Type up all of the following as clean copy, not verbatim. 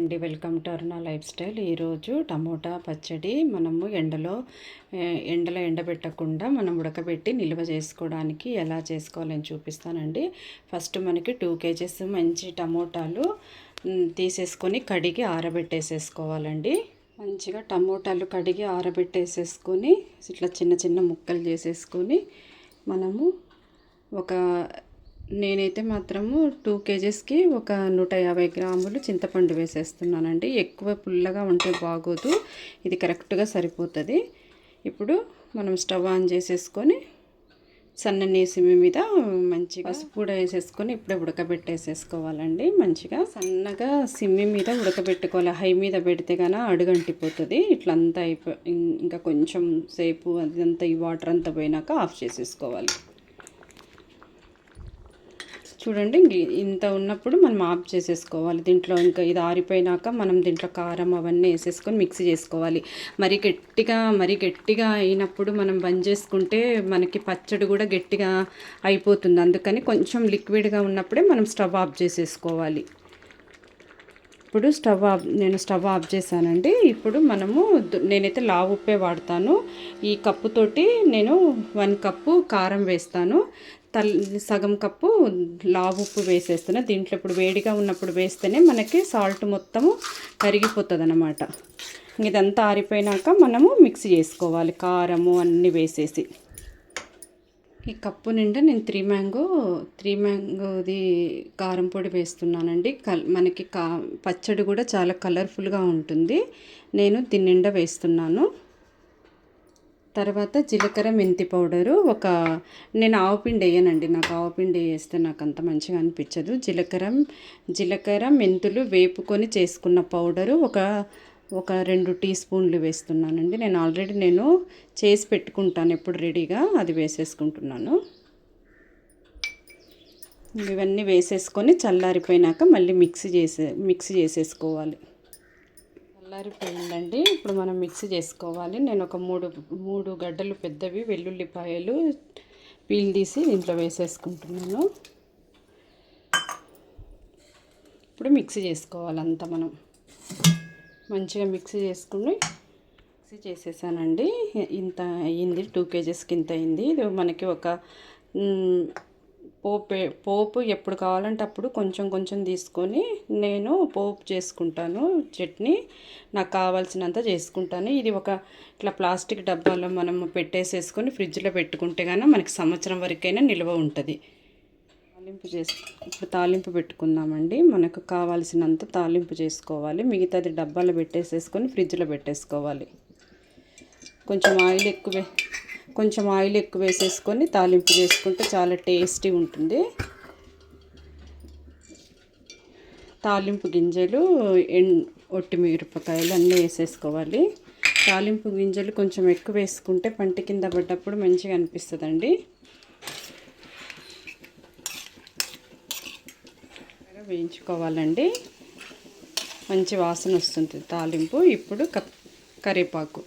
అండి, welcome to Aruna life style. ఈరోజు tomato పచ్చడి మనము ఎండలో ఎండబెట్టకుండా మనం ఉడకబెట్టి నిల్వ చేసుకోవడానికి ఎలా చేసుకోవాలని చూపిస్తానండి. ఫస్ట్ మనకి 2 kgs మంచి టమోటాలు తీసేసుకొని కడిగి ఆరబెట్టేసేసుకోవాలండి. మంచిగా టమోటాలు కడిగి ఆరబెట్టేసేసుకొని ఇట్లా చిన్న చిన్న ముక్కలు చేసేసుకొని మనము నేనైతే మాత్రము 2 kgsకి ఒక 150 గ్రాములు చింతపండు వేసేస్తున్నానండి. ఎక్కువ పుల్లగా ఉంటే బాగోదు, ఇది కరెక్ట్గా సరిపోతుంది. ఇప్పుడు మనం స్టవ్ ఆన్ చేసేసుకొని సన్నని సిమ్మి మీద మంచిగా పసుపు కూడా వేసేసుకొని ఇప్పుడే ఉడకబెట్టేసేసుకోవాలండి. మంచిగా సన్నగా సిమ్మి మీద ఉడకబెట్టుకోవాలి. హై మీద పెడితే కన్నా అడుగంటిపోతుంది. ఇట్లా అంతా ఇంకా కొంచెం సేపు అదంతా ఈ వాటర్ అంతా పోయినాక ఆఫ్ చేసేసుకోవాలి. చూడండి, ఇంత ఉన్నప్పుడు మనం ఆఫ్ చేసేసుకోవాలి. దీంట్లో ఇంకా ఇది ఆరిపోయినాక మనం దీంట్లో కారం అవన్నీ వేసేసుకొని మిక్సీ చేసుకోవాలి. మరీ గట్టిగా అయినప్పుడు మనం బంద్ చేసుకుంటే మనకి పచ్చడి కూడా గట్టిగా అయిపోతుంది. అందుకని కొంచెం లిక్విడ్గా ఉన్నప్పుడే మనం స్టవ్ ఆఫ్ చేసేసుకోవాలి. ఇప్పుడు నేను స్టవ్ ఆఫ్ చేశానండి. ఇప్పుడు నేనైతే లావు ఉప్పే వాడతాను. ఈ కప్పుతోటి నేను 1 కప్పు కారం వేస్తాను, సగం కప్పు లావు ఉప్పు వేసేస్తాను. దీంట్లో ఇప్పుడు వేడిగా ఉన్నప్పుడు వేస్తేనే మనకి సాల్ట్ మొత్తము కరిగిపోతుంది అన్నమాట. ఇదంతా ఆరిపోయినాక మనము మిక్సీ చేసుకోవాలి కారము అన్నీ వేసేసి. ఈ కప్పు నిండా నేను 3 మ్యాంగోది కారం పొడి వేస్తున్నానండి. మనకి పచ్చడి కూడా చాలా కలర్ఫుల్గా ఉంటుంది. నేను దీని నిండా వేస్తున్నాను. తర్వాత జీలకర్ర మెంతి పౌడరు నేను ఆవుపిండి వేయనండి. నాకు ఆవుపిండి వేస్తే నాకు అంత మంచిగా అనిపించదు. జీలకర్ర మెంతులు వేపుకొని చేసుకున్న పౌడరు ఒక 2 టీ స్పూన్లు వేస్తున్నానండి. నేను ఆల్రెడీ చేసి పెట్టుకుంటాను ఎప్పుడు రెడీగా, అది వేసేసుకుంటున్నాను. ఇవన్నీ వేసేసుకొని చల్లారిపోయినాక మళ్ళీ మిక్సీ చేసేసుకోవాలి. చల్లారిపోయిందండి. ఇప్పుడు మనం మిక్సీ చేసుకోవాలి. నేను ఒక మూడు గడ్డలు పెద్దవి వెల్లుల్లిపాయలు పీల్ తీసి దీంట్లో వేసేసుకుంటున్నాను. ఇప్పుడు మిక్సీ చేసుకోవాలి అంతా. మనం మంచిగా మిక్సీ చేసేసానండి. ఇంత అయ్యింది, 2 kgsకి ఇంత అయింది. ఇది మనకి ఒక పోపు ఎప్పుడు కావాలంటే అప్పుడు కొంచెం తీసుకొని నేను పోపు చేసుకుంటాను. చట్నీ నాకు కావాల్సినంత చేసుకుంటాను. ఇది ఇట్లా ప్లాస్టిక్ డబ్బాలో మనం పెట్టేసేసుకొని ఫ్రిడ్జ్లో పెట్టుకుంటే కానీ మనకి సంవత్సరం వరకైనా నిల్వ ఉంటుంది. ఇప్పుడు తాలింపు పెట్టుకుందామండి. మనకు కావాల్సినంత తాలింపు చేసుకోవాలి. మిగతాది డబ్బాలో పెట్టేసేసుకొని ఫ్రిడ్జ్లో పెట్టేసుకోవాలి. కొంచెం ఆయిల్ ఎక్కువ వేసేసుకొని తాలింపు చేసుకుంటే చాలా టేస్టీ ఉంటుంది. తాలింపు గింజలు, ఒట్టి మిరపకాయలు అన్నీ వేసేసుకోవాలి. తాలింపు గింజలు కొంచెం ఎక్కువ వేసుకుంటే పంట కింద పడ్డప్పుడు మంచిగా అనిపిస్తుందండి. వేయించుకోవాలండి. మంచి వాసన వస్తుంది తాలింపు. ఇప్పుడు కరివేపాకు,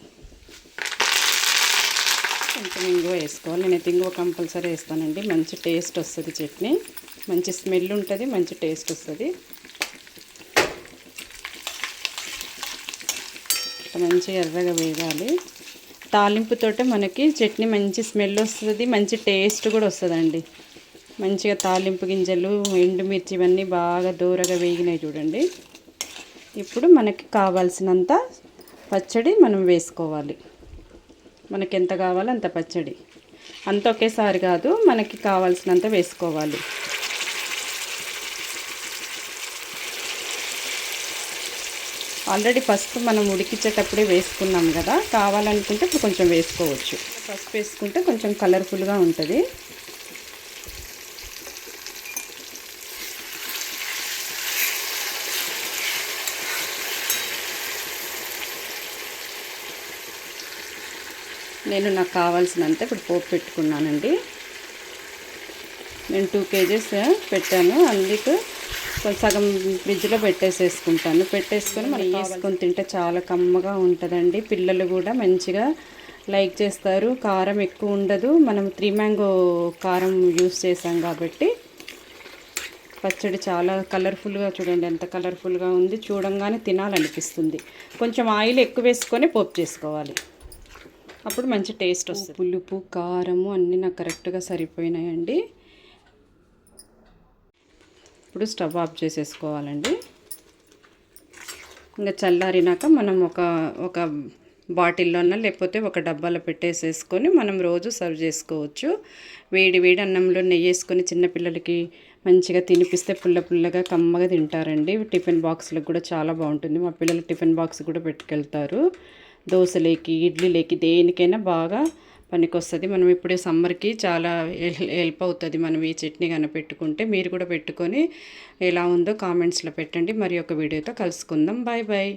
కొంచెం ఇంగువ వేసుకోవాలి. నేనైతే ఇంగువ కంపల్సరీ వేస్తానండి. మంచి టేస్ట్ వస్తుంది చట్నీ, మంచి స్మెల్ ఉంటుంది, మంచి టేస్ట్ వస్తుంది. మంచిగా ఎర్రగా వేగాలి. తాలింపుతోటే మనకి చట్నీ మంచి స్మెల్ వస్తుంది, మంచి టేస్ట్ కూడా వస్తుందండి. మంచిగా తాలింపు గింజలు, ఎండుమిర్చి ఇవన్నీ బాగా దూరగా వేగినాయి చూడండి. ఇప్పుడు మనకి కావాల్సినంత పచ్చడి మనం వేసుకోవాలి. మనకి ఎంత కావాలో అంత పచ్చడి, అంత ఒకేసారి కాదు, మనకి కావాల్సినంత వేసుకోవాలి. ఆల్రెడీ పసుపు మనం ఉడికించేటప్పుడే వేసుకున్నాం కదా, కావాలనుకుంటే ఇప్పుడు కొంచెం వేసుకోవచ్చు. పసుపు వేసుకుంటే కొంచెం కలర్ఫుల్గా ఉంటుంది. నాకు కావాల్సినంత ఇప్పుడు పోపు పెట్టుకున్నానండి. నేను 2 kgs పెట్టాను, అందుకు సగం ఫ్రిడ్జ్లో పెట్టేసుకొని మనం వేసుకొని తింటే చాలా కమ్మగా ఉంటుందండి. పిల్లలు కూడా మంచిగా లైక్ చేస్తారు. కారం ఎక్కువ ఉండదు. మనం 3 మ్యాంగో కారం యూస్ చేసాం కాబట్టి పచ్చడి చాలా కలర్ఫుల్గా చూడండి, ఎంత కలర్ఫుల్గా ఉంది. చూడంగానే తినాలనిపిస్తుంది. కొంచెం ఆయిల్ ఎక్కువ వేసుకొని పోపు చేసుకోవాలి, అప్పుడు మంచి టేస్ట్ వస్తుంది. పులుపు కారము అన్నీ నాకు కరెక్ట్గా సరిపోయినాయండి. ఇప్పుడు స్టవ్ ఆఫ్ చేసేసుకోవాలండి. ఇంకా చల్లారినాక మనం ఒక బాటిల్లోన లేకపోతే ఒక డబ్బాలో పెట్టేసేసుకొని మనం రోజు సర్వ్ చేసుకోవచ్చు. వేడి వేడి అన్నంలో నెయ్యి వేసుకొని చిన్నపిల్లలకి మంచిగా తినిపిస్తే పుల్ల పుల్లగా కమ్మగా తింటారండి. టిఫిన్ బాక్స్లకు కూడా చాలా బాగుంటుంది. మా పిల్లలు టిఫిన్ బాక్స్ కూడా పెట్టుకెళ్తారు. దోశలేకి, ఇడ్లీలేకి, దేనికైనా బాగా పనికొస్తుంది. మనం ఇప్పుడే సమ్మర్కి చాలా హెల్ప్ అవుతుంది మనం ఈ చట్నీ కన్నా పెట్టుకుంటే. మీరు కూడా పెట్టుకొని ఎలా ఉందో కామెంట్స్లో పెట్టండి. మరి ఒక వీడియోతో కలుసుకుందాం. Bye bye.